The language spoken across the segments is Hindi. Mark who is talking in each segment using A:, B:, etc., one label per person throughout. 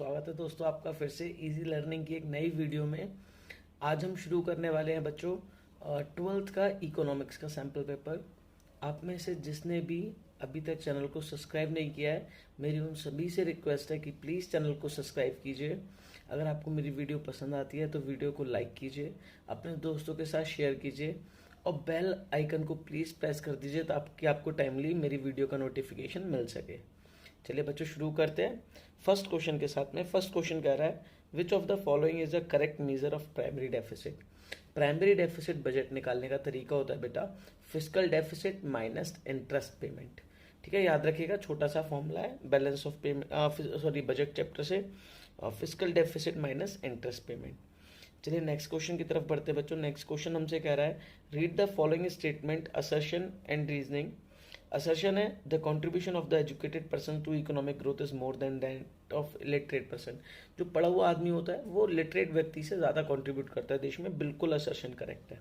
A: स्वागत है दोस्तों आपका फिर से इजी लर्निंग की एक नई वीडियो में। आज हम शुरू करने वाले हैं बच्चों 12th का इकोनॉमिक्स का सैम्पल पेपर। आप में से जिसने भी अभी तक चैनल को सब्सक्राइब नहीं किया है, मेरी उन सभी से रिक्वेस्ट है कि प्लीज़ चैनल को सब्सक्राइब कीजिए। अगर आपको मेरी वीडियो पसंद आती है तो वीडियो को लाइक कीजिए, अपने दोस्तों के साथ शेयर कीजिए और बेल आइकन को प्लीज़ प्रेस कर दीजिए ताकि आपको टाइमली मेरी वीडियो का नोटिफिकेशन मिल सके। चलिए बच्चों शुरू करते हैं फर्स्ट क्वेश्चन के साथ में। फर्स्ट क्वेश्चन कह रहा है which of the following is the correct measure of primary deficit. Primary deficit budget निकालने का तरीका होता है बेटा fiscal deficit minus interest payment. ठीक है, याद रखिएगा, छोटा सा फॉर्मूला है balance of payment budget chapter से, fiscal deficit minus interest payment. चलिए नेक्स्ट क्वेश्चन की तरफ बढ़ते हैं बच्चों। नेक्स्ट क्वेश्चन हमसे कह रहा है read the following statement assertion and reasoning. Assertion है the contribution of the educated person to economic growth is more than that of literate person. जो पढ़ा हुआ आदमी होता है वो लिटरेट व्यक्ति से ज़्यादा कंट्रीब्यूट करता है देश में, बिल्कुल असर्शन करेक्ट है।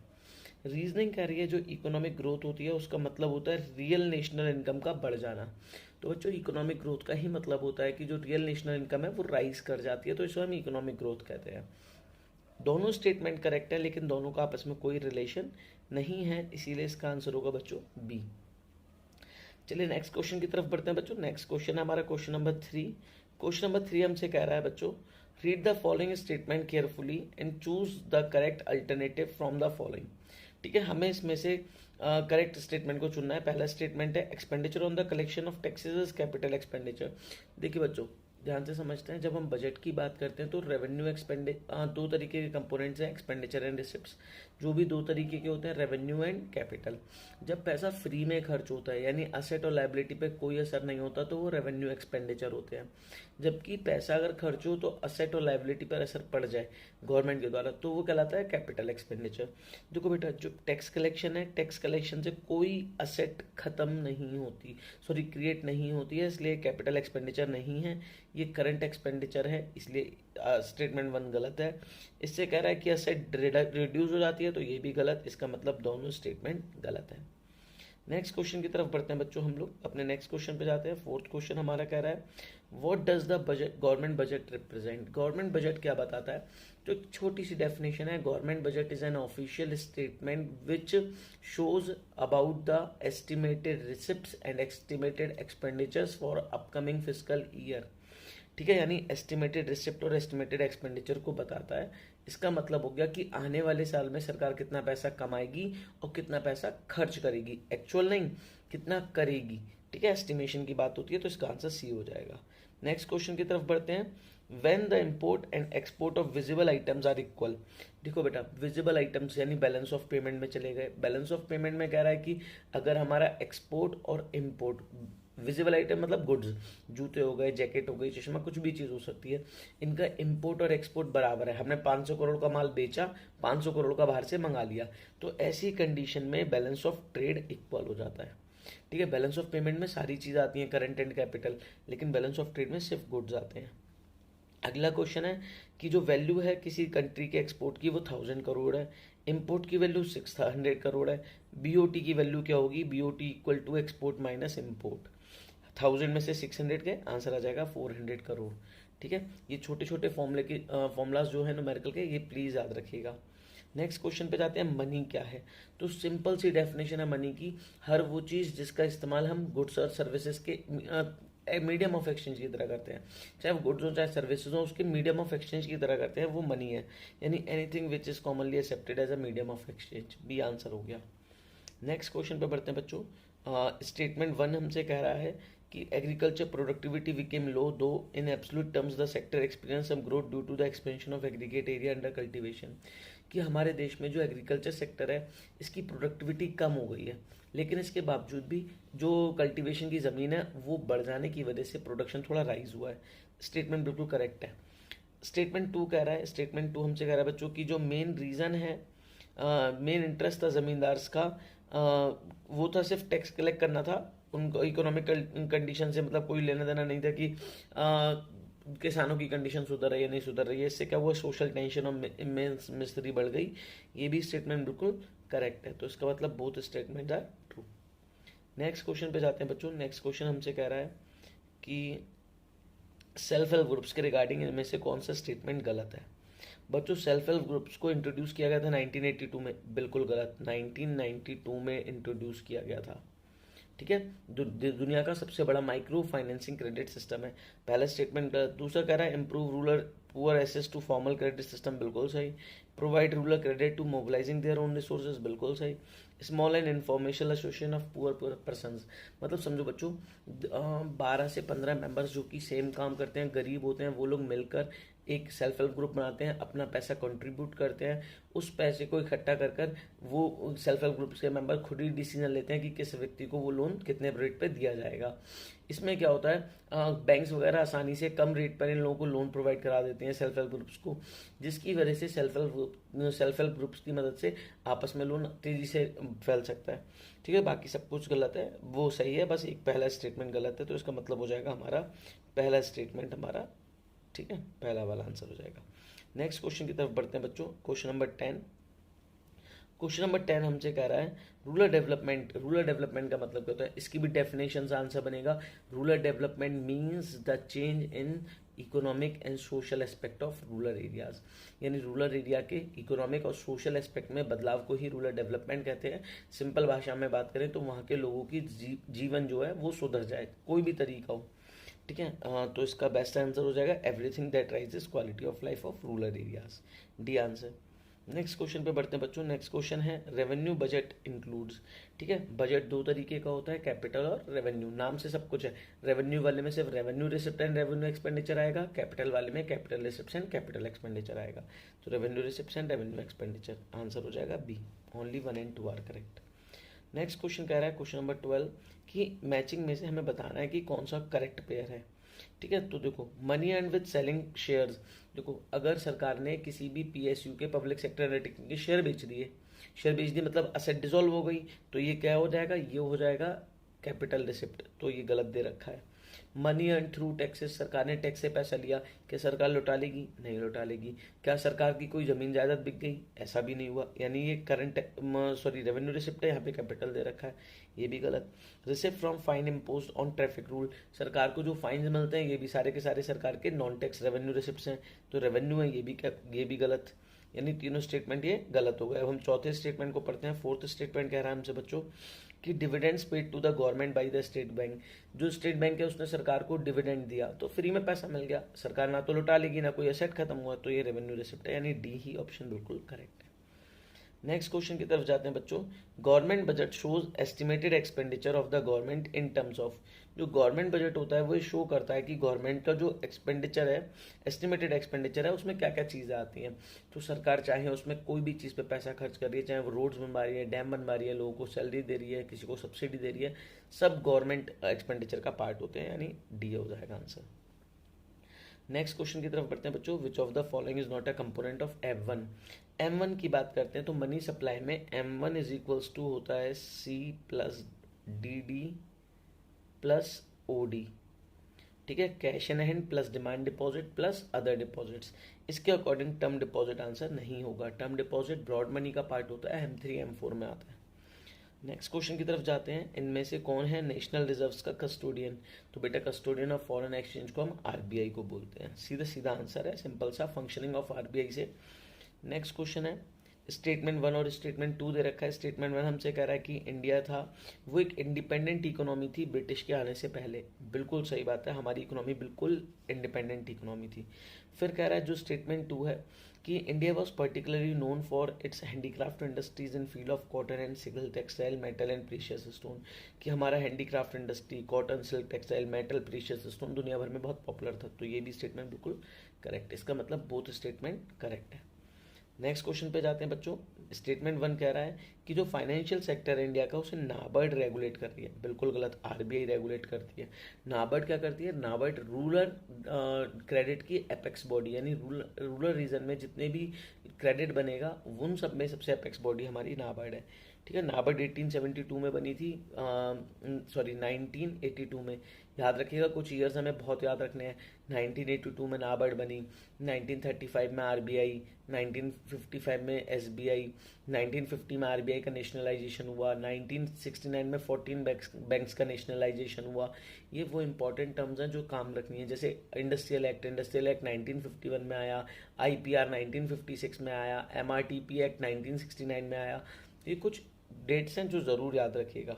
A: रीजनिंग कह रही है जो इकोनॉमिक ग्रोथ होती है उसका मतलब होता है रियल नेशनल इनकम का बढ़ जाना। तो बच्चों इकोनॉमिक ग्रोथ का ही मतलब होता है कि जो रियल नेशनल इनकम है वो राइज कर जाती है, तो इसे हम इकोनॉमिक ग्रोथ कहते हैं। दोनों स्टेटमेंट करेक्ट है लेकिन दोनों का आपस में कोई रिलेशन नहीं है, इसीलिए इसका आंसर होगा बच्चों बी। चलिए नेक्स्ट क्वेश्चन की तरफ बढ़ते हैं बच्चों। नेक्स्ट क्वेश्चन है हमारा क्वेश्चन नंबर 3। क्वेश्चन नंबर 3 हमसे कह रहा है बच्चों read the following statement carefully and choose the correct alternative from the following. ठीक है, हमें इसमें से करेक्ट स्टेटमेंट को चुनना है। पहला स्टेटमेंट है expenditure on the collection of taxes capital expenditure. देखिए बच्चों ध्यान से समझते हैं, जब हम बजट की बात करते हैं तो रेवेन्यू दो तरीके के कंपोनेंट्स हैं, एक्सपेंडिचर एंड रिसिप्ट्स। जो भी दो तरीके के होते हैं, रेवेन्यू एंड कैपिटल। जब पैसा फ्री में खर्च होता है यानी असेट और लायबिलिटी पे कोई असर नहीं होता तो वो रेवेन्यू एक्सपेंडिचर होते हैं। जबकि पैसा अगर खर्च हो तो असेट और लायबिलिटी पर असर पड़ जाए गवर्नमेंट के द्वारा तो वो कहलाता है कैपिटल एक्सपेंडिचर। देखो बेटा जो टैक्स कलेक्शन है, टैक्स कलेक्शन से कोई असेट खत्म नहीं होती, सॉरी क्रिएट नहीं होती है, इसलिए कैपिटल एक्सपेंडिचर नहीं है, ये करंट एक्सपेंडिचर है, इसलिए स्टेटमेंट 1 गलत है। इससे कह रहा है कि असेट रिड्यूस हो जाती है तो ये भी गलत, इसका मतलब दोनों स्टेटमेंट गलत है। नेक्स्ट क्वेश्चन की तरफ बढ़ते हैं बच्चों, हम लोग अपने नेक्स्ट क्वेश्चन पे जाते हैं। फोर्थ क्वेश्चन हमारा कह रहा है what does the budget government budget represent. Government budget क्या बताता है? तो एक छोटी सी डेफिनेशन है, government budget is an official statement which shows about the estimated receipts and estimated expenditures for upcoming fiscal year. ठीक है, यानी एस्टिमेटेड रिसिप्ट और एस्टिमेटेड एक्सपेंडिचर को बताता है। इसका मतलब हो गया कि आने वाले साल में सरकार कितना पैसा कमाएगी और कितना पैसा खर्च करेगी, एक्चुअल नहीं, कितना करेगी। ठीक है, एस्टिमेशन की बात होती है तो इसका आंसर सी हो जाएगा। नेक्स्ट क्वेश्चन की तरफ बढ़ते हैं। When the import and export of visible items are equal. देखो बेटा विजिबल आइटम्स यानी बैलेंस ऑफ पेमेंट में चले गए। बैलेंस ऑफ पेमेंट में कह रहा है कि अगर हमारा एक्सपोर्ट और इम्पोर्ट, विजिबल आइटम मतलब गुड्स, जूते हो गए, जैकेट हो गई, चश्मा, कुछ भी चीज़ हो सकती है, इनका इंपोर्ट और एक्सपोर्ट बराबर है, हमने 500 करोड़ का माल बेचा, 500 करोड़ का बाहर से मंगा लिया, तो ऐसी कंडीशन में बैलेंस ऑफ ट्रेड इक्वल हो जाता है। ठीक है, बैलेंस ऑफ पेमेंट में सारी चीज़ आती हैं, करंट एंड कैपिटल, लेकिन बैलेंस ऑफ ट्रेड में सिर्फ गुड्स आते हैं। अगला क्वेश्चन है कि जो वैल्यू है किसी कंट्री के एक्सपोर्ट की वो 1000 करोड़ है, इंपोर्ट की वैल्यू 600 करोड़ है, बीओटी की वैल्यू क्या होगी? BOT equal to export minus import. 1000 में से 600 के आंसर आ जाएगा 400 करोड़। ठीक है, ये छोटे छोटे फॉर्मूलाज जो है न्यूमेरिकल के, ये प्लीज याद रखिएगा। नेक्स्ट क्वेश्चन पे जाते हैं, मनी क्या है? तो सिंपल सी डेफिनेशन है मनी की, हर वो चीज जिसका इस्तेमाल हम गुड्स और सर्विसेज के मीडियम ऑफ एक्सचेंज की तरह करते हैं, चाहे वो गुड्स हो चाहे सर्विसेज हो, उसके मीडियम ऑफ एक्सचेंज की तरह करते हैं, वो मनी है। यानी anything which is commonly accepted as a medium of exchange, B answer हो गया। नेक्स्ट क्वेश्चन पे बढ़ते हैं बच्चों। स्टेटमेंट 1 हमसे कह रहा है कि agriculture productivity became low though in absolute terms the sector experience some growth due to the expansion of aggregate area under cultivation. कि हमारे देश में जो एग्रीकल्चर सेक्टर है इसकी प्रोडक्टिविटी कम हो गई है, लेकिन इसके बावजूद भी जो कल्टीवेशन की ज़मीन है वो बढ़ जाने की वजह से प्रोडक्शन थोड़ा राइज हुआ है। स्टेटमेंट बिल्कुल करेक्ट है। स्टेटमेंट 2 कह रहा है, स्टेटमेंट 2 हमसे कह रहा है बच्चों की जो मेन रीज़न है, मेन इंटरेस्ट था जमींदार्स का, वो था सिर्फ टैक्स कलेक्ट करना था, उनको इकोनॉमिक कंडीशन से मतलब कोई लेना देना नहीं था कि किसानों की कंडीशन सुधर रही है नहीं सुधर रही है। इससे क्या हुआ, सोशल टेंशन और इमेंस मिस्ट्री बढ़ गई। ये भी स्टेटमेंट बिल्कुल करेक्ट है, तो इसका मतलब both statement are true. Next question पे जाते हैं बच्चों। नेक्स्ट क्वेश्चन हमसे कह रहा है कि सेल्फ हेल्प ग्रुप्स के रिगार्डिंग इनमें से कौन सा स्टेटमेंट गलत है? बच्चों सेल्फ हेल्प ग्रुप्स को इंट्रोड्यूस किया गया था 1982 में, बिल्कुल गलत, 1992 में इंट्रोड्यूस किया गया था। ठीक है, दुनिया का सबसे बड़ा माइक्रो फाइनेंसिंग क्रेडिट सिस्टम है, पहला स्टेटमेंट गलत। दूसरा कह रहा है improve rural poor access to formal credit system, बिल्कुल सही। Provide rural credit to mobilising their own resources, बिल्कुल सही। Small and informational association of poor persons, मतलब समझो बच्चों 12 से 15 मेंबर्स जो कि सेम काम करते हैं, गरीब होते हैं, वो लोग मिलकर एक सेल्फ हेल्प ग्रुप बनाते हैं, अपना पैसा कंट्रीब्यूट करते हैं, उस पैसे को इकट्ठा कर कर वो सेल्फ हेल्प ग्रुप के मेंबर खुद ही डिसीजन लेते हैं कि किस व्यक्ति को वो लोन कितने रेट पे दिया जाएगा। इसमें क्या होता है, बैंक्स वगैरह आसानी से कम रेट पर इन लोगों को लोन प्रोवाइड करा देते हैं सेल्फ हेल्प ग्रुप्स को, जिसकी वजह से सेल्फ हेल्प ग्रुप्स की मदद से आपस में लोन तेजी से फैल सकता है। ठीक है, बाकी सब कुछ गलत है, वो सही है, बस एक पहला स्टेटमेंट गलत है, तो इसका मतलब हो जाएगा हमारा पहला स्टेटमेंट हमारा, ठीक है, पहला वाला आंसर हो जाएगा। नेक्स्ट क्वेश्चन की तरफ बढ़ते हैं बच्चों, क्वेश्चन नंबर 10। क्वेश्चन नंबर 10 हमसे कह रहा है रूरल डेवलपमेंट। रूरल डेवलपमेंट का मतलब क्या होता है, इसकी भी डेफिनेशन से आंसर बनेगा। Rural development means the change in economic and social aspect of rural areas, यानी रूरल एरिया के इकोनॉमिक और सोशल एस्पेक्ट में बदलाव को ही रूरल डेवलपमेंट कहते हैं। सिंपल भाषा में बात करें तो वहाँ के लोगों की जीवन जो है वो सुधर जाए, कोई भी तरीका हो। ठीक है, तो इसका बेस्ट आंसर हो जाएगा everything that rises quality of life of rural areas, D answer. Next question पे बढ़ते हैं बच्चों। नेक्स्ट क्वेश्चन है रेवेन्यू बजट इंक्लूड्स। ठीक है, बजट दो तरीके का होता है, कैपिटल और रेवेन्यू, नाम से सब कुछ है। रेवेन्यू वाले में सिर्फ revenue receipt and revenue expenditure आएगा, कैपिटल वाले में capital receipt and capital expenditure आएगा। तो revenue receipt and revenue expenditure, answer हो जाएगा B, only 1 and 2 are correct. Next question कह रहा है क्वेश्चन नंबर 12 कि मैचिंग में से हमें बताना है कि कौन सा करेक्ट पेयर है। ठीक है, तो देखो money and with selling shares, देखो अगर सरकार ने किसी भी पीएसयू के पब्लिक सेक्टर अंडरटेकिंग के शेयर बेच दिए, शेयर बेच दिए मतलब असेट डिसॉल्व हो गई, तो ये क्या हो जाएगा, ये हो जाएगा कैपिटल रिसिप्ट, तो ये गलत दे रखा है। मनी अर्न थ्रू टैक्सेस, सरकार ने टैक्स से पैसा लिया, क्या सरकार लौटा लेगी, नहीं लौटा लेगी। क्या सरकार की कोई जमीन जायदाद बिक गई, ऐसा भी नहीं हुआ, यानी ये करंट रेवेन्यू रिसिप्ट है, यहाँ पे कैपिटल दे रखा है, ये भी गलत। Receipt from fine impose on traffic rule, सरकार को जो फाइन मिलते हैं ये भी सारे के सारे सरकार के नॉन टैक्स रेवेन्यू रिसिप्ट हैं, तो रेवेन्यू है, ये भी गलत, यानी तीनों स्टेटमेंट ये गलत हो गए। अब हम चौथे स्टेटमेंट को पढ़ते हैं। फोर्थ स्टेटमेंट कह रहा है हमसे बच्चों कि dividends paid to the government by the state bank, जो स्टेट बैंक है उसने सरकार को डिविडेंड दिया, तो फ्री में पैसा मिल गया, सरकार ना तो लौटा लेगी ना कोई एसेट खत्म हुआ, तो ये रेवेन्यू रिसिप्ट है, यानी डी ही ऑप्शन बिल्कुल करेक्ट है। नेक्स्ट क्वेश्चन की तरफ जाते हैं बच्चों। Government budget shows estimated expenditure of the government in terms of, जो गवर्नमेंट बजट होता है वो शो करता है कि गवर्नमेंट का जो एक्सपेंडिचर है, एस्टिमेटेड एक्सपेंडिचर है, उसमें क्या क्या चीज़ें आती हैं। तो सरकार चाहे उसमें कोई भी चीज़ पे पैसा खर्च कर रही है, चाहे वो रोड्स बनवा रही है, डैम बनवा रही है, लोगों को सैलरी दे रही है, किसी को सब्सिडी दे रही है, सब गवर्नमेंट एक्सपेंडिचर का पार्ट होते हैं, यानी डी हो जाएगा आंसर। नेक्स्ट क्वेश्चन की तरफ बढ़ते हैं बच्चों। विच of the following is not a component of M1। M1 की बात करते हैं तो मनी सप्लाई में M1 इज इक्वल्स टू होता है C plus DD plus OD। ठीक है, cash in hand plus demand deposit plus other deposits, इसके अकॉर्डिंग टर्म डिपॉजिट आंसर नहीं होगा। टर्म डिपॉजिट ब्रॉड मनी का पार्ट होता है, M3 M4 में आता है। नेक्स्ट क्वेश्चन की तरफ जाते हैं। इनमें से कौन है नेशनल रिजर्व्स का कस्टोडियन, तो बेटा कस्टोडियन ऑफ फॉरेन एक्सचेंज को हम RBI को बोलते हैं, सीधा सीधा आंसर है, सिंपल सा, फंक्शनिंग ऑफ RBI से। नेक्स्ट क्वेश्चन है स्टेटमेंट 1 और स्टेटमेंट 2 दे रखा है। स्टेटमेंट 1 हमसे कह रहा है कि इंडिया था वो एक इंडिपेंडेंट इकोनॉमी थी ब्रिटिश के आने से पहले, बिल्कुल सही बात है, हमारी इकोनॉमी बिल्कुल इंडिपेंडेंट इकोनॉमी थी। फिर कह रहा है जो स्टेटमेंट 2 है कि India was particularly known for its handicraft industries in field of cotton and silk, textile, metal and precious stone, कि हमारा handicraft industry, cotton, silk, textile, metal, precious stone दुनिया भर में बहुत पॉपुलर था, तो ये भी स्टेटमेंट बिल्कुल करेक्ट, इसका मतलब बोथ स्टेटमेंट करेक्ट है। नेक्स्ट क्वेश्चन पे जाते हैं बच्चों। स्टेटमेंट 1 कह रहा है कि जो फाइनेंशियल सेक्टर है इंडिया का उसे नाबार्ड रेगुलेट कर रही है, बिल्कुल गलत, RBI रेगुलेट करती है। नाबार्ड क्या करती है, नाबार्ड रूरल क्रेडिट की एपेक्स बॉडी, यानी रूरल रीजन में जितने भी क्रेडिट बनेगा उन सब में सबसे एपेक्स बॉडी हमारी नाबार्ड है। ठीक है, नाबार्ड 1872 में बनी थी, 1982 में, याद रखिएगा, कुछ ईयर्स हमें बहुत याद रखने हैं। 1982 में नाबार्ड बनी, 1935 में आरबीआई, 1955 में एसबीआई, 1950 में आरबीआई का नेशनलाइजेशन हुआ, 1969 में 14 बैंक्स का नेशनलाइजेशन हुआ। ये वो इंपॉर्टेंट टर्म्स हैं जो काम रखनी है। जैसे इंडस्ट्रियल एक्ट 1951 में आया, आईपीआर 1956 में आया, एमआरटीपी एक्ट 1969 में आया। ये कुछ डेट्स हैं जो ज़रूर याद रखिएगा।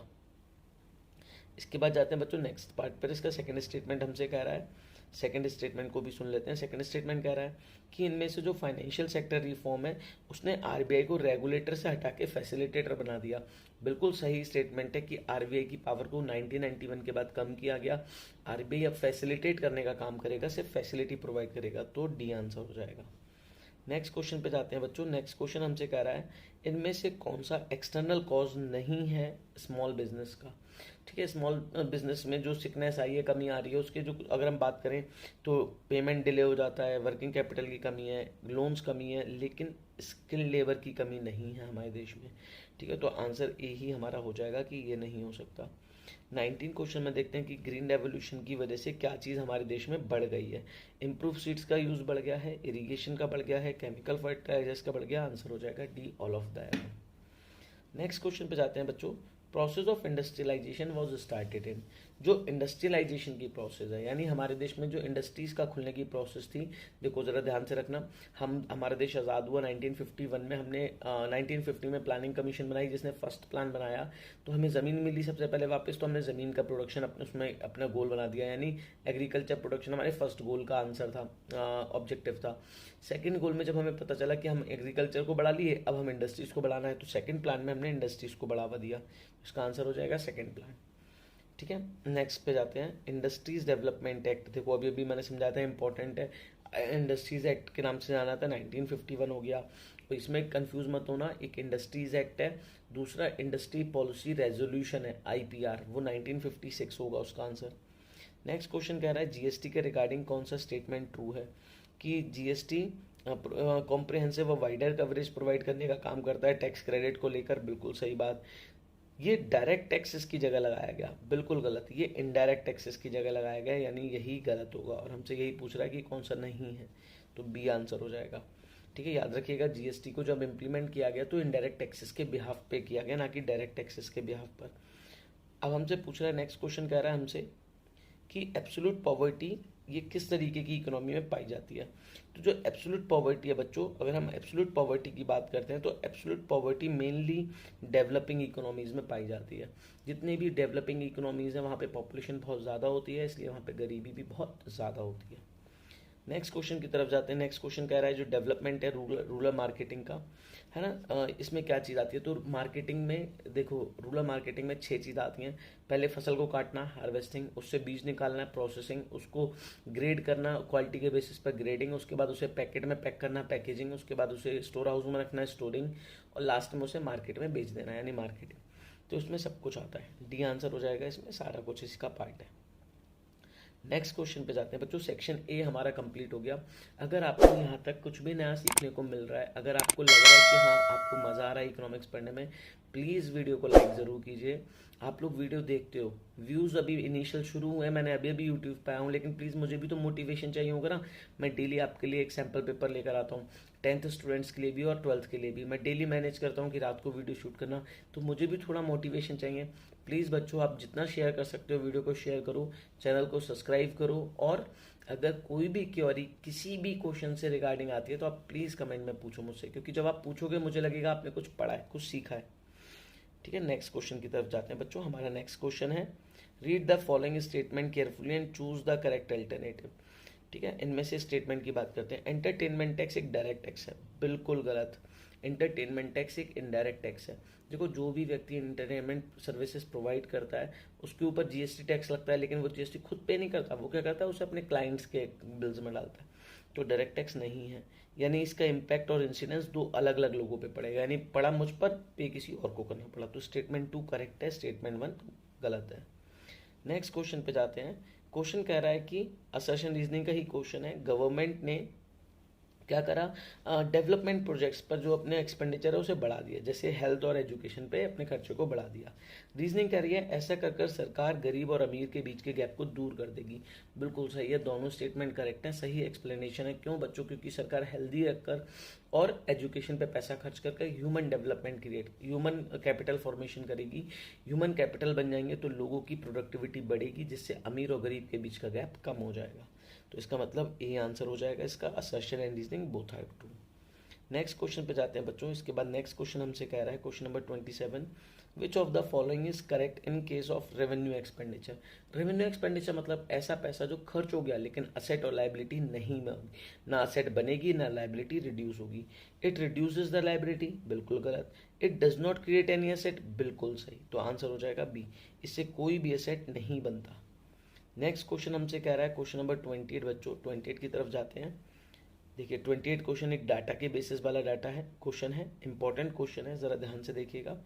A: इसके बाद जाते हैं बच्चों नेक्स्ट पार्ट पर। इसका सेकंड स्टेटमेंट हमसे कह रहा है, सेकंड स्टेटमेंट को भी सुन लेते हैं। सेकंड स्टेटमेंट कह रहा है कि इनमें से जो फाइनेंशियल सेक्टर रिफॉर्म है उसने आरबीआई को रेगुलेटर से हटा के फैसिलिटेटर बना दिया। बिल्कुल सही स्टेटमेंट है कि आरबीआई की पावर को 1991 के बाद कम किया गया। आरबीआई अब फैसिलिटेट करने का काम करेगा, सिर्फ फैसिलिटी प्रोवाइड करेगा। तो डी आंसर हो जाएगा। नेक्स्ट क्वेश्चन पे जाते हैं बच्चों। नेक्स्ट क्वेश्चन हमसे कह रहा है इनमें से कौन सा एक्सटर्नल कॉज नहीं है स्मॉल बिजनेस का। ठीक है, स्मॉल बिजनेस में जो सिकनेस आई है, कमी आ रही है, उसके जो अगर हम बात करें तो पेमेंट डिले हो जाता है, वर्किंग कैपिटल की कमी है, लोन्स कमी है, लेकिन स्किल लेबर की कमी नहीं है हमारे देश में। ठीक है, तो आंसर ए ही हमारा हो जाएगा कि ये नहीं हो सकता। 19 क्वेश्चन में देखते हैं कि ग्रीन रेवोल्यूशन की वजह से क्या चीज़ हमारे देश में बढ़ गई है। इम्प्रूव सीड्स का यूज़ बढ़ गया है, इरिगेशन का बढ़ गया है, केमिकल फर्टिलाइजर्स का बढ़ गया। आंसर हो जाएगा D, all of the above. Next question पे जाते हैं बच्चों। Process of industrialisation was started in. जो इंडस्ट्रियलाइजेशन की प्रोसेस है, यानी हमारे देश में जो इंडस्ट्रीज़ का खुलने की प्रोसेस थी, देखो ज़रा ध्यान से रखना। हमारा देश आज़ाद हुआ 1951 में। हमने 1950 में प्लानिंग कमीशन बनाई जिसने फर्स्ट प्लान बनाया। तो हमें ज़मीन मिली सबसे पहले वापस, तो हमने ज़मीन का प्रोडक्शन उसमें अपना गोल बना दिया, यानी एग्रीकल्चर प्रोडक्शन हमारे फर्स्ट गोल का आंसर था, ऑब्जेक्टिव था। सेकंड गोल में जब हमें पता चला कि हम एग्रीकल्चर को बढ़ा लिए, अब हम इंडस्ट्रीज़ को बढ़ाना है, तो सेकंड प्लान में हमने इंडस्ट्रीज़ को बढ़ावा दिया। इसका आंसर हो जाएगा सेकंड प्लान। ठीक है, नेक्स्ट पे जाते हैं। इंडस्ट्रीज डेवलपमेंट एक्ट, देखो अभी मैंने समझाया था, इंपॉर्टेंट है। इंडस्ट्रीज एक्ट के नाम से जाना था, 1951 हो गया। तो इसमें कंफ्यूज मत होना, एक इंडस्ट्रीज एक्ट है, दूसरा इंडस्ट्री पॉलिसी रेजोल्यूशन है आईपीआर, वो 1956 होगा उसका आंसर। नेक्स्ट क्वेश्चन कह रहा है जीएसटी के रिगार्डिंग कौन सा स्टेटमेंट ट्रू है, कि जीएसटी कॉम्प्रिहेंसिव और वाइडर कवरेज प्रोवाइड करने का काम करता है टैक्स क्रेडिट को लेकर। बिल्कुल सही बात। ये डायरेक्ट टैक्सेस की जगह लगाया गया, बिल्कुल गलत। ये इनडायरेक्ट टैक्सेस की जगह लगाया गया, यानी यही गलत होगा। और हमसे यही पूछ रहा है कि कौन सा नहीं है, तो बी आंसर हो जाएगा। ठीक है, याद रखिएगा जीएसटी को जब इम्प्लीमेंट किया गया तो इनडायरेक्ट टैक्सेस के बिहाफ पे किया गया, ना कि डायरेक्ट टैक्सेस के बिहाफ पर। अब हमसे पूछ रहा है, नेक्स्ट क्वेश्चन कह रहा है हमसे कि एब्सोल्यूट पॉवर्टी ये किस तरीके की इकोनॉमी में पाई जाती है। तो जो एब्सोल्यूट पॉवर्टी है बच्चों, अगर हम एब्सोल्यूट पॉवर्टी की बात करते हैं तो absolute poverty mainly developing economies में पाई जाती है। जितनी भी डेवलपिंग इकोनॉमीज़ हैं वहाँ पे पॉपुलेशन बहुत ज़्यादा होती है, इसलिए वहाँ पे गरीबी भी बहुत ज़्यादा होती है। नेक्स्ट क्वेश्चन की तरफ जाते हैं। नेक्स्ट क्वेश्चन कह रहा है जो डेवलपमेंट है रूरल मार्केटिंग का, है ना, इसमें क्या चीज़ आती है। तो मार्केटिंग में देखो, रूरल मार्केटिंग में 6 चीज़ आती हैं। पहले फसल को काटना, हार्वेस्टिंग, उससे बीज निकालना, प्रोसेसिंग, उसको ग्रेड करना, क्वालिटी के बेसिस पर ग्रेडिंग, उसके बाद उसे पैकेट में पैक करना, पैकेजिंग, उसके बाद उसे स्टोर हाउस में रखना, स्टोरिंग, और लास्ट में उसे मार्केट में बेच देना, यानी मार्केटिंग। तो इसमें सब कुछ आता है, डी आंसर हो जाएगा। इसमें सारा कुछ इसका पार्ट है। नेक्स्ट क्वेश्चन पे जाते हैं बच्चों। सेक्शन ए हमारा कंप्लीट हो गया। अगर आपको यहाँ तक कुछ भी नया सीखने को मिल रहा है, अगर आपको लग रहा है कि हाँ आपको मज़ा आ रहा है इकोनॉमिक्स पढ़ने में, प्लीज़ वीडियो को लाइक ज़रूर कीजिए। आप लोग वीडियो देखते हो, व्यूज़ अभी इनिशियल शुरू हुए हैं, मैंने अभी यूट्यूब पे आया हूँ, लेकिन प्लीज़ मुझे भी तो मोटिवेशन चाहिए होगा ना। मैं डेली आपके लिए एक सैम्पल पेपर लेकर आता हूँ, 10th स्टूडेंट्स के लिए भी और 12th के लिए भी। मैं डेली मैनेज करता हूँ कि रात को वीडियो शूट करना, तो मुझे भी थोड़ा मोटिवेशन चाहिए। प्लीज़ बच्चों, आप जितना शेयर कर सकते हो वीडियो को शेयर करो, चैनल को सब्सक्राइब करो, और अगर कोई भी क्वेरी किसी भी क्वेश्चन से रिगार्डिंग आती है तो आप प्लीज़ कमेंट में पूछो मुझसे, क्योंकि जब आप पूछोगे मुझे लगेगा आपने कुछ पढ़ा है, कुछ सीखा है। ठीक है, नेक्स्ट क्वेश्चन की तरफ जाते हैं बच्चों। हमारा नेक्स्ट क्वेश्चन है, read the following statement carefully and choose the correct alternative. ठीक है, इनमें से स्टेटमेंट की बात करते हैं। एंटरटेनमेंट टैक्स एक डायरेक्ट टैक्स है, बिल्कुल गलत। एंटरटेनमेंट टैक्स एक इनडायरेक्ट टैक्स है। देखो, जो भी व्यक्ति एंटरटेनमेंट सर्विसेज प्रोवाइड करता है उसके ऊपर जीएसटी टैक्स लगता है, लेकिन वो जीएसटी खुद पे नहीं करता, वो क्या करता है, उसे अपने क्लाइंट्स के बिल्स में डालता है। तो डायरेक्ट टैक्स नहीं है, यानी इसका इम्पैक्ट और इंसिडेंस दो अलग अलग लोगों पे पड़ेगा, यानी पड़ा मुझ पर, पे किसी और को करना पड़ा। तो स्टेटमेंट 2 करेक्ट है, स्टेटमेंट 1 गलत है। नेक्स्ट क्वेश्चन पे जाते हैं। क्वेश्चन कह रहा है कि असर्शन रीजनिंग का ही क्वेश्चन है। गवर्नमेंट ने क्या करा, डेवलपमेंट प्रोजेक्ट्स पर जो अपने एक्सपेंडिचर है उसे बढ़ा दिया, जैसे हेल्थ और एजुकेशन पे अपने खर्चे को बढ़ा दिया। रीजनिंग कर रही है ऐसा कर कर सरकार गरीब और अमीर के बीच के गैप को दूर कर देगी। बिल्कुल सही है, दोनों स्टेटमेंट करेक्ट है, सही एक्सप्लेनेशन है। क्यों बच्चों? क्योंकि सरकार हेल्दी रखकर और एजुकेशन पे पैसा खर्च करके human development create, human capital formation करेगी। ह्यूमन कैपिटल बन जाएंगे तो लोगों की प्रोडक्टिविटी बढ़ेगी, जिससे अमीर और गरीब के बीच का गैप कम हो जाएगा। तो इसका मतलब ए आंसर हो जाएगा इसका, assertion and reasoning both are true. Next question पे जाते हैं बच्चों। इसके बाद नेक्स्ट क्वेश्चन हमसे कह रहा है, question number 27, which of the following is correct in case of revenue expenditure. Revenue expenditure मतलब ऐसा पैसा जो खर्च हो गया लेकिन असेट और लाइबिलिटी नहीं में होगी, ना असेट बनेगी ना लाइबिलिटी रिड्यूस होगी। इट रिड्यूसेस द लाइबिलिटी, बिल्कुल गलत। It does not create any asset, बिल्कुल सही। तो आंसर हो जाएगा बी, इससे कोई भी एसेट नहीं बनता। नेक्स्ट क्वेश्चन हमसे कह रहा है, क्वेश्चन नंबर 28 बच्चों, 28 की तरफ जाते हैं। देखिए 28 क्वेश्चन एक डाटा के बेसिस वाला डाटा है, क्वेश्चन है, इंपॉर्टेंट क्वेश्चन है, जरा ध्यान से देखिएगा।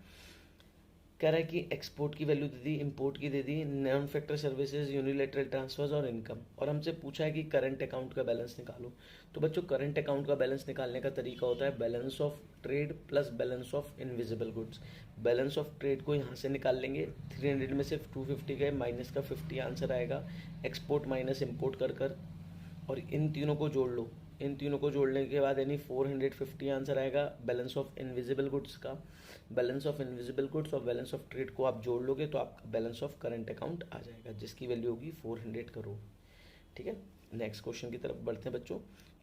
A: कह रहा है कि एक्सपोर्ट की वैल्यू दे दी, इंपोर्ट की दे दी, non factor services, unilateral transfers और इनकम, और हमसे पूछा है कि करंट अकाउंट का बैलेंस निकालो। तो बच्चों करंट अकाउंट का बैलेंस निकालने का तरीका होता है balance of trade plus balance of invisible goods. Balance of trade को यहाँ से निकाल लेंगे, 300 में से 250 गए, माइनस का 50 आंसर आएगा। एक्सपोर्ट माइनस इम्पोर्ट कर और इन तीनों को जोड़ लो, इन तीनों को जोड़ने के बाद यानी 450 आंसर आएगा बैलेंस ऑफ इनविजिबल गुड्स का। बैलेंस ऑफ इनविजिबल गुड्स और बैलेंस ऑफ ट्रेड को आप जोड़ लोगे तो आपका बैलेंस ऑफ करंट अकाउंट आ जाएगा, जिसकी वैल्यू होगी 400 करोड़। ठीक है, नेक्स्ट क्वेश्चन की तरफ बढ़ते हैं बच्चों।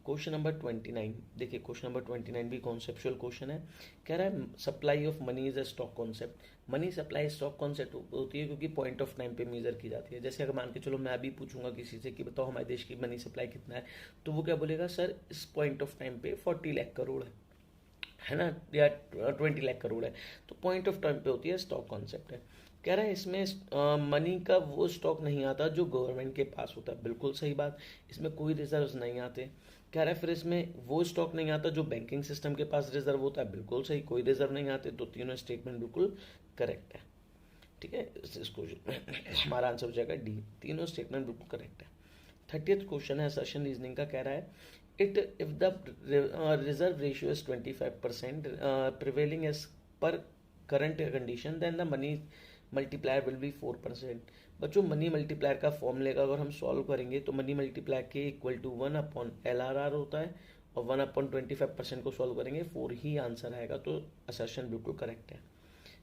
A: क्वेश्चन नंबर 29, देखिए क्वेश्चन नंबर 29 भी कॉन्सेप्चुअल क्वेश्चन है। कह रहा है supply of money is a stock concept. Money supply stock concept होती है क्योंकि पॉइंट ऑफ टाइम पे मेजर की जाती है। जैसे अगर मान के चलो मैं अभी पूछूंगा किसी से कि बताओ हमारे देश की मनी सप्लाई कितना है, तो वो क्या बोलेगा, सर इस पॉइंट ऑफ टाइम पे 40 लाख करोड़ है ना, या 20 लाख करोड़ है। तो पॉइंट ऑफ टाइम पे होती है, स्टॉक कॉन्सेप्ट है। कह रहा है इसमें मनी का वो स्टॉक नहीं आता जो गवर्नमेंट के पास होता है, बिल्कुल सही बात, इसमें कोई रिजर्व नहीं आते। कह रहा है फिर इसमें वो स्टॉक नहीं आता जो बैंकिंग सिस्टम के पास रिजर्व होता है, बिल्कुल सही, कोई रिजर्व नहीं आते। तो तीनों स्टेटमेंट बिल्कुल करेक्ट है। ठीक है, इसको हमारा आंसर हो जाएगा डी, तीनों स्टेटमेंट बिल्कुल करेक्ट है। 30th क्वेश्चन है असर्शन रीजनिंग का, कह रहा है it if the reserve ratio is 25% prevailing as per current condition then the money multiplier will be 4%। बच्चों मनी मल्टीप्लायर का फॉर्मूले का अगर हम सॉल्व करेंगे तो मनी मल्टीप्लायर के इक्वल टू 1/LRR होता है, और 1/25% को सॉल्व करेंगे 4 ही आंसर आएगा। तो असर्शन बिल्कुल करेक्ट है।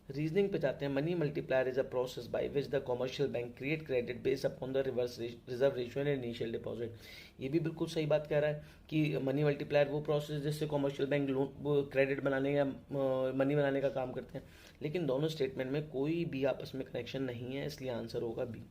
A: रीजनिंग पे जाते हैं। Money multiplier is a process by which the commercial bank create credit based upon the reverse reserve ratio and initial deposit. ये भी बिल्कुल सही बात कह रहा है कि मनी मल्टीप्लायर वो प्रोसेस जिससे कमर्शियल बैंक लोन वो क्रेडिट बनाने या मनी बनाने का काम करते हैं। लेकिन दोनों स्टेटमेंट में कोई भी आपस में कनेक्शन नहीं है, इसलिए आंसर होगा बी।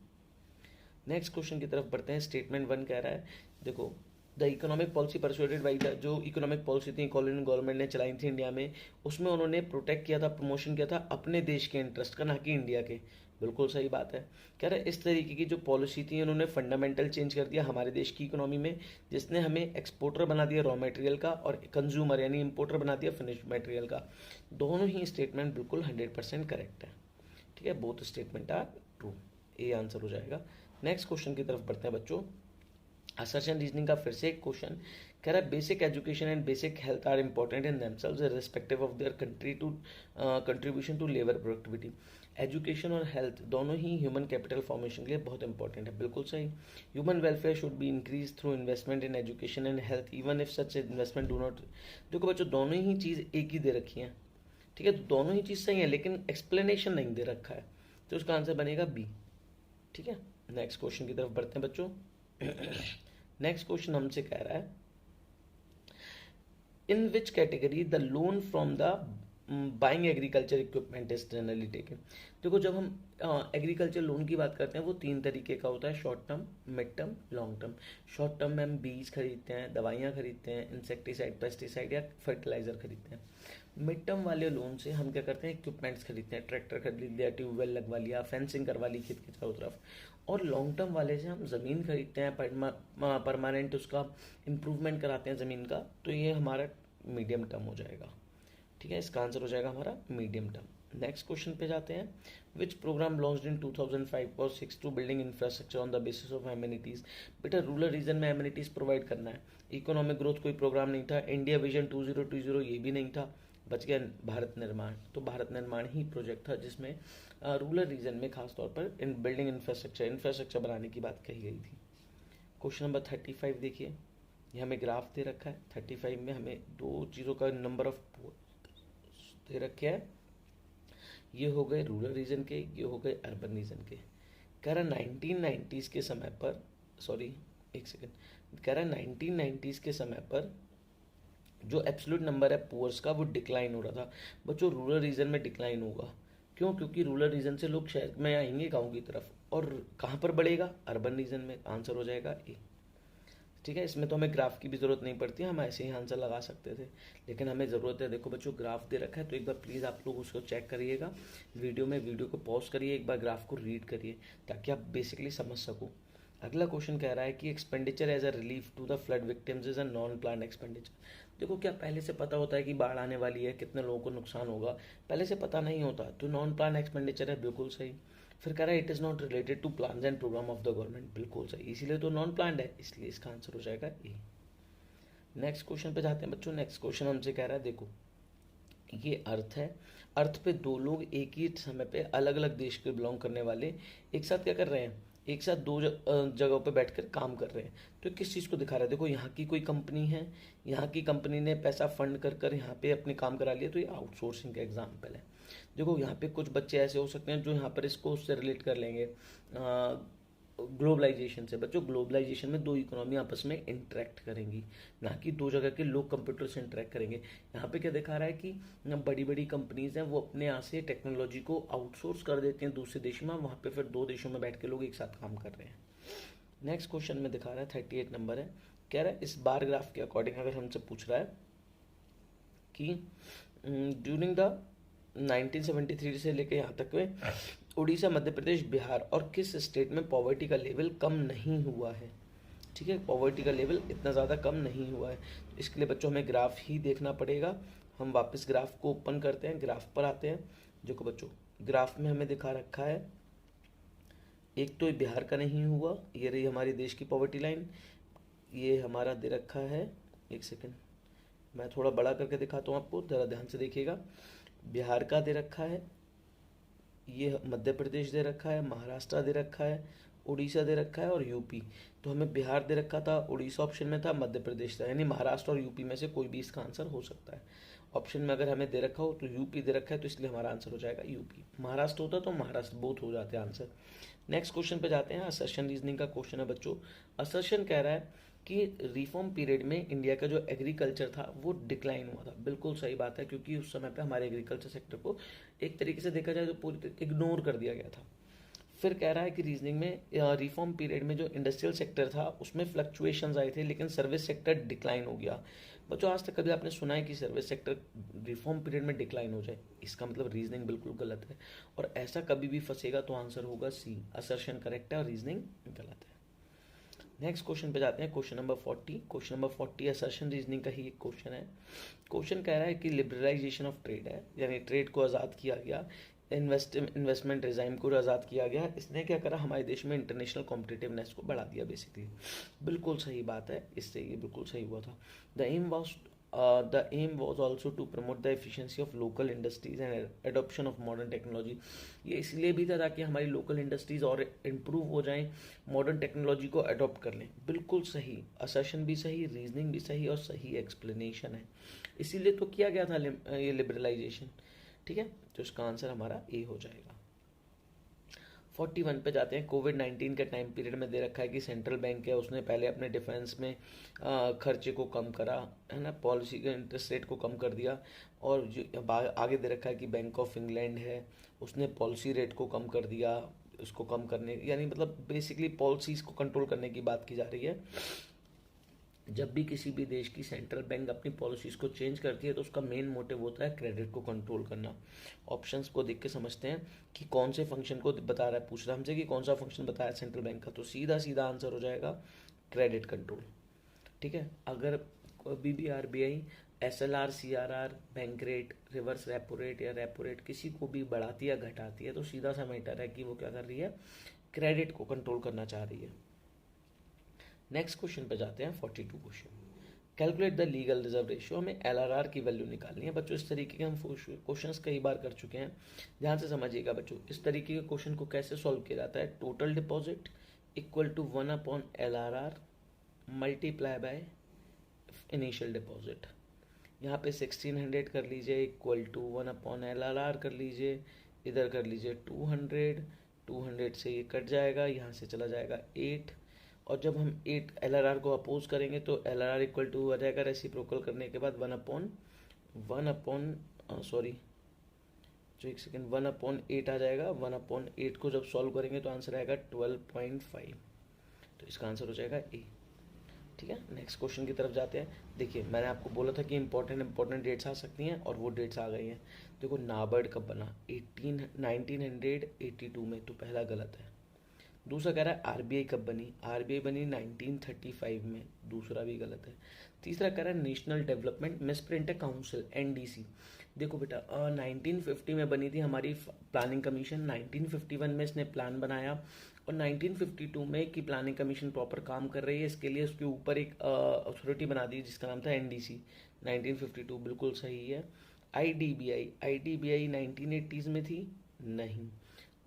A: नेक्स्ट क्वेश्चन की तरफ बढ़ते हैं। स्टेटमेंट 1 कह रहा है, देखो the economic policy persuaded by the, जो इकोनॉमिक पॉलिसी थी कॉलोनियल गवर्नमेंट ने चलाई थी इंडिया में, उसमें उन्होंने प्रोटेक्ट किया था, प्रमोशन किया था अपने देश के इंटरेस्ट का, ना कि इंडिया के। बिल्कुल सही बात है। कह रहे इस तरीके की जो पॉलिसी थी उन्होंने फंडामेंटल चेंज कर दिया हमारे देश की इकोनॉमी में, जिसने हमें एक्सपोर्टर बना दिया रॉ मटेरियल का और कंज्यूमर यानी इंपोर्टर बना दिया फिनिश मटेरियल का। दोनों ही स्टेटमेंट बिल्कुल 100% करेक्ट है। ठीक है, both statement are true, A answer हो जाएगा। नेक्स्ट क्वेश्चन की तरफ बढ़ते हैं बच्चों। असर्शन रीजनिंग का फिर से एक क्वेश्चन कह रहा है basic education and basic health are important in themselves respective of their country to contribution to labour productivity. Education और हेल्थ दोनों ही ह्यूमन कैपिटल फॉर्मेशन के लिए बहुत इंपॉर्टेंट है, बिल्कुल सही। Human welfare should be increase through investment in education and health even if such investment do not. देखो बच्चों दोनों ही चीज़ एक ही दे रखी है, ठीक है, तो दोनों ही चीज़ सही है लेकिन एक्सप्लेनेशन नहीं दे रखा है, तो उसका आंसर बनेगा बी। ठीक है, नेक्स्ट क्वेश्चन की तरफ बढ़ते हैं बच्चों। नेक्स्ट क्वेश्चन हमसे कह रहा है in which category the loan from the buying agriculture equipment is generally taken. देखो जब हम एग्रीकल्चर लोन की बात करते हैं वो 3 तरीके का होता है, short term, mid term, long term. Short term में हम बीज खरीदते हैं, दवाइयाँ खरीदते हैं, इंसेक्टिसाइड, पेस्टिसाइड या फर्टिलाइजर खरीदते हैं। मिड टर्म वाले लोन से हम क्या करते हैं, इक्विपमेंट्स खरीदते हैं, ट्रैक्टर खरीद लिया, ट्यूबवेल लगवा लिया, फेंसिंग करवा ली खेत के चारों तरफ। और लॉन्ग टर्म वाले से हम ज़मीन खरीदते हैं, परमानेंट उसका इम्प्रूवमेंट कराते हैं ज़मीन का, तो ये हमारा मीडियम टर्म हो जाएगा। ठीक है, इसका आंसर हो जाएगा हमारा मीडियम टर्म। नेक्स्ट क्वेश्चन पे जाते हैं। विच प्रोग्राम लॉन्च्ड इन 2005 और 6 to building infrastructure on the basis of amenities. बेटा रूरल रीजन में एमिनिटीज प्रोवाइड करना है। इकोनॉमिक ग्रोथ कोई प्रोग्राम नहीं था। इंडिया विजन 2020 ये भी नहीं था। बच गया भारत निर्माण। तो भारत निर्माण ही प्रोजेक्ट था जिसमें रूरल रीजन में खासतौर पर इन बिल्डिंग इंफ्रास्ट्रक्चर बनाने की बात कही गई थी। क्वेश्चन नंबर 35 देखिए, ये हमें ग्राफ दे रखा है। 35 में हमें दो चीज़ों का नंबर ऑफ दे रखे हैं। ये हो गए रूरल रीजन के, ये हो गए अर्बन रीजन के। कह रहा 1990s के समय पर, सॉरी एक सेकेंड, कह रहा 1990s के समय पर जो एब्सोल्यूट नंबर है पुअर्स का वो डिक्लाइन हो रहा था। बच्चों रूरल रीजन में डिक्लाइन होगा, क्यों? क्योंकि रूरल रीजन से लोग शहर में आएंगे गांव की तरफ, और कहाँ पर बढ़ेगा? अर्बन रीजन में। आंसर हो जाएगा ए। ठीक है, इसमें तो हमें ग्राफ की भी ज़रूरत नहीं पड़ती, हम ऐसे ही आंसर लगा सकते थे, लेकिन हमें ज़रूरत है। देखो बच्चों ग्राफ दे रखा है तो एक बार प्लीज़ आप लोग उसको चेक करिएगा वीडियो को पॉज करिए, एक बार ग्राफ को रीड करिए ताकि आप बेसिकली समझ सको। अगला क्वेश्चन कह रहा है कि expenditure as a relief to the flood victims is a non plan expenditure. देखो क्या पहले से पता होता है कि बाढ़ आने वाली है, कितने लोगों को नुकसान होगा? पहले से पता नहीं होता, तो नॉन प्लान एक्सपेंडिचर है, बिल्कुल सही। फिर कह रहा है it is not related to plan and programme of the government, बिल्कुल सही, इसीलिए तो नॉन प्लान है, इसलिए इसका आंसर हो जाएगा ए। नेक्स्ट क्वेश्चन पे जाते हैं बच्चों। नेक्स्ट क्वेश्चन हमसे कह रहा है, देखो ये अर्थ है, अर्थ पे दो लोग एक ही समय पे अलग अलग देश के बिलोंग करने वाले एक साथ क्या कर रहे हैं? एक साथ दो जगहों पे बैठकर काम कर रहे हैं। तो किस चीज़ को दिखा रहा है? देखो यहाँ की कोई कंपनी है, यहाँ की कंपनी ने पैसा फंड कर कर यहाँ पे अपने काम करा लिया, तो ये आउटसोर्सिंग का एग्जाम्पल है। देखो यहाँ पे कुछ बच्चे ऐसे हो सकते हैं जो यहाँ पर इसको उससे रिलेट कर लेंगे ग्लोबलाइजेशन से। बच्चों ग्लोबलाइजेशन में दो इकोनॉमी आपस में इंटरेक्ट करेंगी, ना कि दो जगह के लोग कंप्यूटर से इंटरेक्ट करेंगे। यहाँ पे क्या दिखा रहा है कि बड़ी बड़ी कंपनीज हैं वो अपने यहाँ से टेक्नोलॉजी को आउटसोर्स कर देती हैं दूसरे देश में, वहाँ पे फिर दो देशों में बैठ के लोग एक साथ काम कर रहे हैं। नेक्स्ट क्वेश्चन में दिखा रहा है 38 नंबर है, कह रहा है इस बार ग्राफ के अकॉर्डिंग अगर हमसे पूछ रहा है कि ड्यूरिंग द 1973 से लेकर यहाँ तक में उड़ीसा, मध्य प्रदेश, बिहार और किस स्टेट में पॉवर्टी का लेवल कम नहीं हुआ है? ठीक है, पॉवर्टी का लेवल इतना ज़्यादा कम नहीं हुआ है। तो इसके लिए बच्चों हमें ग्राफ ही देखना पड़ेगा। हम वापस ग्राफ को ओपन करते हैं, ग्राफ पर आते हैं। देखो बच्चों ग्राफ में हमें दिखा रखा है, एक तो बिहार का नहीं हुआ, ये रही हमारी देश की पॉवर्टी लाइन, ये हमारा दे रखा है, एक सेकेंड मैं थोड़ा बड़ा करके दिखाता हूँ आपको, ज़रा ध्यान से देखिएगा। बिहार का दे रखा है, ये मध्य प्रदेश दे रखा है, महाराष्ट्र दे रखा है, उड़ीसा दे रखा है और यूपी। तो हमें बिहार दे रखा था, उड़ीसा ऑप्शन में था, मध्य प्रदेश था, यानी महाराष्ट्र और यूपी में से कोई भी इसका आंसर हो सकता है। ऑप्शन में अगर हमें दे रखा हो तो यूपी दे रखा है, तो इसलिए हमारा आंसर हो जाएगा यूपी। महाराष्ट्र होता तो महाराष्ट्र, बोथ हो जाते हैं आंसर। नेक्स्ट क्वेश्चन पे जाते हैं, असर्शन रीजनिंग का क्वेश्चन है बच्चों। असर्शन कह रहा है कि रिफॉर्म पीरियड में इंडिया का जो एग्रीकल्चर था वो डिक्लाइन हुआ था। बिल्कुल सही बात है, क्योंकि उस समय पे हमारे एग्रीकल्चर सेक्टर को एक तरीके से देखा जाए तो पूरी इग्नोर कर दिया गया था। फिर कह रहा है कि रीजनिंग में रिफॉर्म पीरियड में जो इंडस्ट्रियल सेक्टर था उसमें फ्लक्चुएशंस आए थे, लेकिन सर्विस सेक्टर डिक्लाइन हो गया। बच्चों आज तक कभी आपने सुना है कि सर्विस सेक्टर रिफॉर्म पीरियड में डिक्लाइन हो जाए? इसका मतलब रीजनिंग बिल्कुल गलत है, और ऐसा कभी भी फंसेगा तो आंसर होगा सी, असर्शन करेक्ट है और रीजनिंग गलत है। नेक्स्ट क्वेश्चन पे जाते हैं, question number 40। Question number 40 assertion reasoning का ही एक क्वेश्चन है। क्वेश्चन कह रहा है कि लिबरलाइजेशन ऑफ ट्रेड है, यानी ट्रेड को आज़ाद किया गया, इन्वेस्टमेंट रिजाइम को आज़ाद किया गया। इसने क्या करा? हमारे देश में इंटरनेशनल कॉम्पिटिटिवनेस को बढ़ा दिया बेसिकली। बिल्कुल सही बात है, इससे ये बिल्कुल सही हुआ था। The aim was also to promote the efficiency of local industries and adoption of modern technology. ये इसलिए भी था ताकि हमारी लोकल इंडस्ट्रीज और इम्प्रूव हो जाएं, मॉडर्न टेक्नोलॉजी को अडॉप्ट कर लें। बिल्कुल सही, असर्शन भी सही, रीजनिंग भी सही और सही एक्सप्लेनेशन है, इसीलिए तो किया गया था ये लिबरलाइजेशन। ठीक है, तो इसका आंसर हमारा ए हो जाएगा। 41 पे जाते हैं। कोविड-19 के टाइम पीरियड में दे रखा है कि सेंट्रल बैंक है उसने पहले अपने डिफेंस में खर्चे को कम करा, है ना, पॉलिसी के इंटरेस्ट रेट को कम कर दिया। और जो आगे दे रखा है कि बैंक ऑफ इंग्लैंड है उसने पॉलिसी रेट को कम कर दिया, उसको कम करने, यानी मतलब बेसिकली पॉलिसीज़ को कंट्रोल करने की बात की जा रही है। जब भी किसी भी देश की सेंट्रल बैंक अपनी पॉलिसीज़ को चेंज करती है तो उसका मेन मोटिव होता है क्रेडिट को कंट्रोल करना। ऑप्शंस को देख के समझते हैं कि कौन से फंक्शन को बता रहा है, पूछ रहा है हमसे कि कौन सा फंक्शन बताया सेंट्रल बैंक का, तो सीधा सीधा आंसर हो जाएगा क्रेडिट कंट्रोल। ठीक है, अगर कभी भी RBI SLR, CRR, bank rate, reverse repo rate या रेपो रेट किसी को भी बढ़ाती है या घटाती है तो सीधा सा मैटर है कि वो क्या कर रही है, क्रेडिट को कंट्रोल करना चाह रही है। नेक्स्ट क्वेश्चन पे जाते हैं, 42 question. Calculate the legal reserve ratio. हमें LRR की वैल्यू निकालनी है बच्चों। इस तरीके के हम क्वेश्चंस कई बार कर चुके हैं, ध्यान से समझिएगा बच्चों। इस तरीके के क्वेश्चन को कैसे सॉल्व किया जाता है, total deposit equal to 1/LRR multiply by initial deposit. यहाँ पे 1600 कर लीजिए इक्वल टू 1/LRR कर लीजिए, इधर कर लीजिए 200 से ये कट जाएगा, यहाँ से चला जाएगा 8, और जब हम 8 LRR को अपोज करेंगे तो LRR इक्वल टू आ जाएगा रेसिप्रोकल करने के बाद 1/8 आ जाएगा। 1/8 को जब सॉल्व करेंगे तो आंसर आएगा 12.5, तो इसका आंसर हो जाएगा ए। ठीक है, नेक्स्ट क्वेश्चन की तरफ जाते हैं। देखिए मैंने आपको बोला था कि इंपॉर्टेंट डेट्स आ सकती हैं और वो डेट्स आ गई हैं। देखो नाबार्ड कब बना, 1982 में, तो पहला गलत है। दूसरा कह रहा है RBI कब बनी, RBI बनी 1935 में, दूसरा भी गलत है। तीसरा कह रहा है national development misprint council NDC। देखो बेटा 1950 में बनी थी हमारी प्लानिंग कमीशन, 1951 में इसने प्लान बनाया और 1952 में की प्लानिंग कमीशन प्रॉपर काम कर रही है। इसके लिए उसके ऊपर एक अथॉरिटी बना दी जिसका नाम था NDC। 1952 बिल्कुल सही है। IDBI 1980s में थी, नहीं।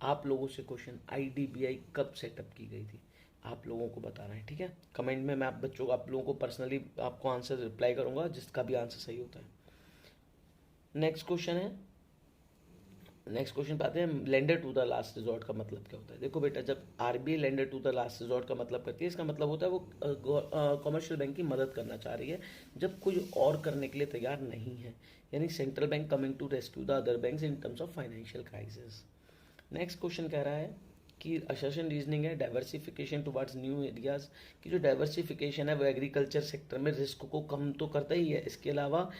A: आप लोगों से क्वेश्चन, IDBI कब सेटअप की गई थी, आप लोगों को बताना है। ठीक है, कमेंट में मैं आप लोगों को पर्सनली आपको आंसर रिप्लाई करूंगा जिसका भी आंसर सही होता है। नेक्स्ट क्वेश्चन पे आते हैं, lender to the last resort का मतलब क्या होता है। देखो बेटा जब RBI lender to the last resort का मतलब करती है, इसका मतलब होता है वो कमर्शियल बैंक की मदद करना चाह रही है जब कोई और करने के लिए तैयार नहीं है, यानी central bank coming to rescue the other banks in terms of financial crisis. Next question कह रहा है कि असर्शन रीजनिंग है, डाइवर्सिफिकेशन टुवर्ड्स न्यू एरियाज की जो डाइवर्सिफिकेशन है वो एग्रीकल्चर सेक्टर में रिस्क को कम तो करता ही है, इसके अलावा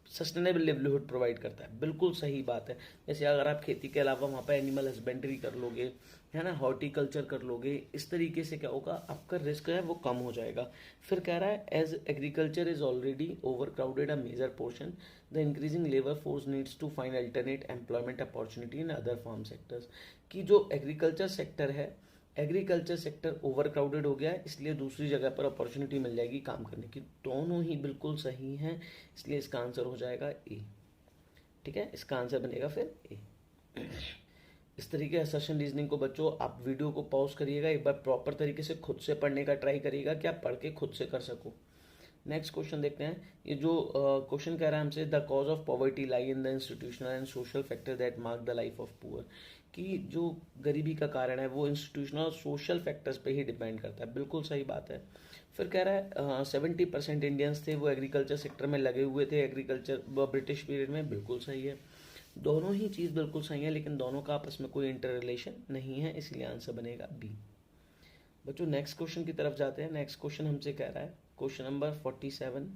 A: सस्टेनेबल लिवलीहुड प्रोवाइड करता है। बिल्कुल सही बात है। जैसे अगर आप खेती के अलावा वहाँ पर एनिमल हस्बेंड्री कर लोगे, है ना, हॉर्टिकल्चर कर लोगे, इस तरीके से क्या होगा, आपका रिस्क है वो कम हो जाएगा। फिर कह रहा है as agriculture is already over crowded a major portion, the increasing labour force needs to find alternate employment opportunity in other farm sectors. कि जो एग्रीकल्चर सेक्टर है, एग्रीकल्चर सेक्टर ओवर क्राउडेड हो गया है, इसलिए दूसरी जगह पर अपॉर्चुनिटी मिल जाएगी काम करने की। दोनों ही बिल्कुल सही हैं, इसलिए इसका आंसर हो जाएगा ए। ठीक है, इसका आंसर बनेगा फिर ए। इस तरीके असर्शन रीजनिंग को बच्चों आप वीडियो को पॉज करिएगा, एक बार प्रॉपर तरीके से खुद से पढ़ने का ट्राई करिएगा कि आप पढ़ के खुद से कर सको। नेक्स्ट क्वेश्चन देखते हैं। ये जो क्वेश्चन कह रहा है हमसे, the cause of poverty lie in the institutional and social factor that mark the life of poor. कि जो गरीबी का कारण है वो इंस्टीट्यूशनल और सोशल फैक्टर्स पे ही डिपेंड करता है। बिल्कुल सही बात है। फिर कह रहा है 70% इंडियंस थे वो एग्रीकल्चर सेक्टर में लगे हुए थे एग्रीकल्चर ब्रिटिश पीरियड में। बिल्कुल सही है, दोनों ही चीज़ बिल्कुल सही है, लेकिन दोनों का आपस में कोई इंटर रिलेशन नहीं है, इसलिए आंसर बनेगा बी। बच्चों नेक्स्ट क्वेश्चन की तरफ जाते हैं। नेक्स्ट क्वेश्चन हमसे कह रहा है, क्वेश्चन नंबर 47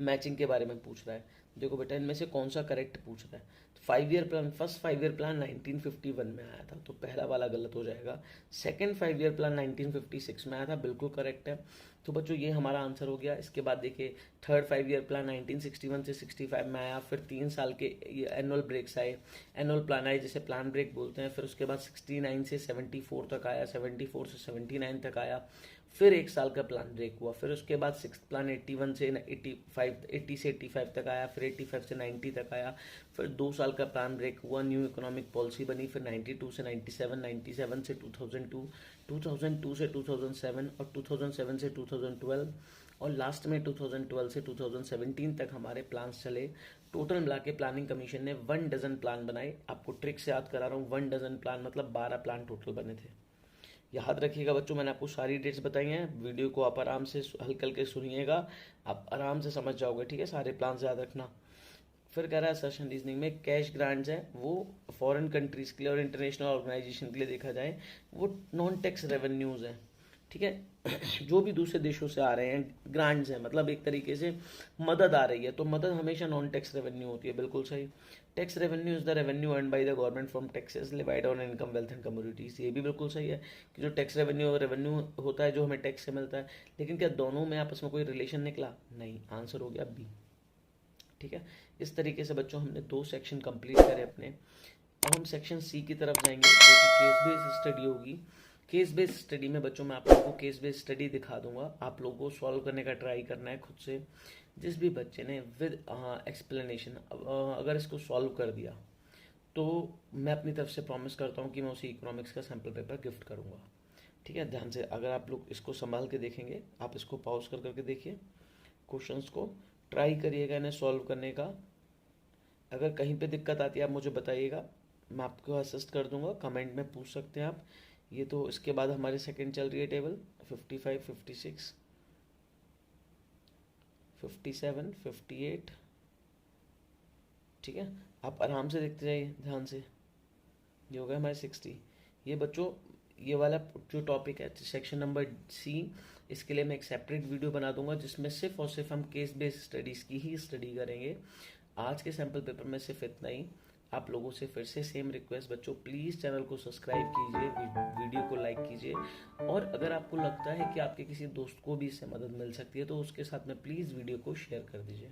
A: मैचिंग के बारे में पूछ रहा है। देखो बेटा इनमें से कौन सा करेक्ट पूछ रहा है। तो 5 year plan, first 5 year plan 1951 में आया था, तो पहला वाला गलत हो जाएगा। सेकंड 5 ईयर प्लान 1956 में आया था, बिल्कुल करेक्ट है। तो बच्चों ये हमारा आंसर हो गया। इसके बाद देखिए थर्ड 5 ईयर प्लान 1961 से 65 में आया, फिर 3 साल के एनुअल ब्रेक्स आए, एनुअल प्लान आए जिसे प्लान ब्रेक बोलते हैं। फिर उसके बाद 69 से 74 तक आया, 74 से 79 तक आया, फिर 1 साल का प्लान ब्रेक हुआ। फिर उसके बाद 6th प्लान 81 से 80 से 85 तक आया, फिर 85 से 90 तक आया, फिर 2 साल का प्लान ब्रेक हुआ, न्यू इकोनॉमिक पॉलिसी बनी, फिर 92 से 97, 97 से 2002, 2002 से 2007 और 2007 से 2012 और लास्ट में 2012 से 2017 तक हमारे प्लान्स चले। टोटल मिला के प्लानिंग कमीशन ने 1 डजन प्लान बनाए। आपको ट्रिक से याद करा रहा हूँ, 1 डजन प्लान मतलब 12 प्लान टोटल बने थे। याद रखिएगा बच्चों, मैंने आपको सारी डेट्स बताई हैं। वीडियो को आप आराम से हल्के हल्के सुनिएगा, आप आराम से समझ जाओगे। ठीक है, सारे प्लान याद रखना। फिर कह रहा है सेशन रीजनिंग में कैश ग्रांट्स है वो फॉरेन कंट्रीज के लिए और इंटरनेशनल ऑर्गेनाइजेशन के लिए देखा जाए वो नॉन टैक्स रेवेन्यूज हैं। ठीक है, जो भी दूसरे देशों से आ रहे हैं ग्रांट्स हैं, मतलब एक तरीके से मदद आ रही है, तो मदद हमेशा नॉन टैक्स रेवेन्यू होती है। बिल्कुल सही। Tax revenue is the revenue earn by the government from taxes levied on income wealth and communities. ये भी बिल्कुल सही है कि जो टैक्स रेवेन्यू होता है जो हमें टैक्स से मिलता है। लेकिन क्या दोनों में आपस में कोई रिलेशन निकला? नहीं, आंसर हो गया बी। ठीक है। इस तरीके से बच्चों हमने 2 सेक्शन कंप्लीट करे अपने। अब हम सेक्शन सी की तरफ जाएंगे, जो कि केस बेस्ड स्टडी होगी। केस बेस्ड स्टडी में बच्चों मैं आप लोगों को केस बेस्ड स्टडी दिखा दूंगा, आप लोगों को सॉल्व करने का ट्राई करना है खुद से। जिस भी बच्चे ने विद एक्सप्लेनेशन अगर इसको सॉल्व कर दिया तो मैं अपनी तरफ से प्रॉमिस करता हूँ कि मैं उसे इकोनॉमिक्स का सैम्पल पेपर गिफ्ट करूँगा। ठीक है, ध्यान से अगर आप लोग इसको संभाल के देखेंगे, आप इसको पॉज कर करके देखिए, क्वेश्चंस को ट्राई करिएगा इन्हें सॉल्व करने का। अगर कहीं पे दिक्कत आती है आप मुझे बताइएगा, मैं आपको असिस्ट कर दूंगा, कमेंट में पूछ सकते हैं आप। ये तो इसके बाद हमारे सेकंड चल रही है टेबल 55, 56, 57, 58। ठीक है, आप आराम से देखते जाइए ध्यान से। ये हो गया हमारे 60। ये बच्चों ये वाला जो टॉपिक है सेक्शन नंबर सी, इसके लिए मैं एक सेपरेट वीडियो बना दूंगा जिसमें सिर्फ और सिर्फ हम केस बेस्ड स्टडीज़ की ही स्टडी करेंगे। आज के सैम्पल पेपर में सिर्फ इतना ही। आप लोगों से फिर से सेम रिक्वेस्ट बच्चों, प्लीज़ चैनल को सब्सक्राइब कीजिए, वीडियो को लाइक कीजिए, और अगर आपको लगता है कि आपके किसी दोस्त को भी इससे मदद मिल सकती है तो उसके साथ में प्लीज़ वीडियो को शेयर कर दीजिए।